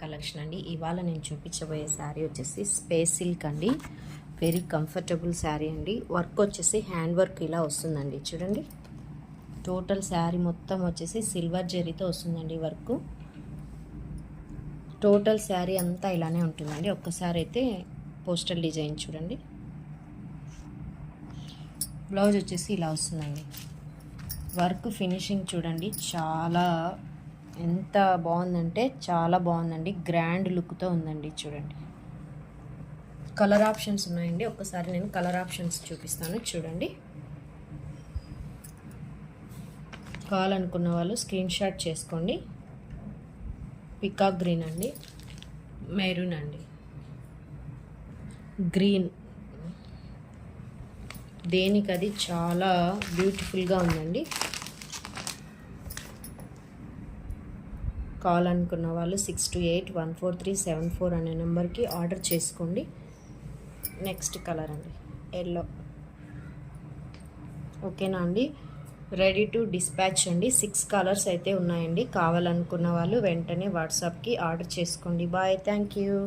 Collection అండి. ఇవాళ నేను చూపించబోయే శారీ వచ్చేసి స్పేస్ సిల్క్ అండి. వెరీ కంఫర్టబుల్ శారీ అండి. వర్క్ వచ్చేసి హ్యాండ్ వర్క్ ఇలా వస్తుందండి. చూడండి, టోటల్ శారీ మొత్తం వచ్చేసి సిల్వర్ జరీతో వస్తుందండి వర్క్. టోటల్ శారీ అంతా ఇలానే ఉంటుందండి. ఒక్కసారి అయితే పోస్టల్ డిజైన్ చూడండి. బ్లౌజ్ వచ్చేసి ఇలా వస్తుందండి. వర్క్ ఫినిషింగ్ చూడండి, చాలా ఎంత బాగుందంటే చాలా బాగుందండి. గ్రాండ్ లుక్తో ఉందండి. చూడండి, కలర్ ఆప్షన్స్ ఉన్నాయండి. ఒక్కసారి నేను కలర్ ఆప్షన్స్ చూపిస్తాను చూడండి. కావాలనుకున్న వాళ్ళు స్క్రీన్ షాట్ చేసుకోండి. పికాక్ గ్రీన్ అండి, మెరూన్ అండి, గ్రీన్, దేనికది చాలా బ్యూటిఫుల్గా ఉందండి. కావాలనుకున్న వాళ్ళు 62814374 అనే నెంబర్కి ఆర్డర్ చేసుకోండి. నెక్స్ట్ కలర్ అండి, ఎల్లో. ఓకేనా అండి, రెడీ టు డిస్పాచ్ అండి. 6 కలర్స్ అయితే ఉన్నాయండి. కావాలనుకున్న వాళ్ళు వెంటనే వాట్సాప్కి ఆర్డర్ చేసుకోండి. Bye, thank you.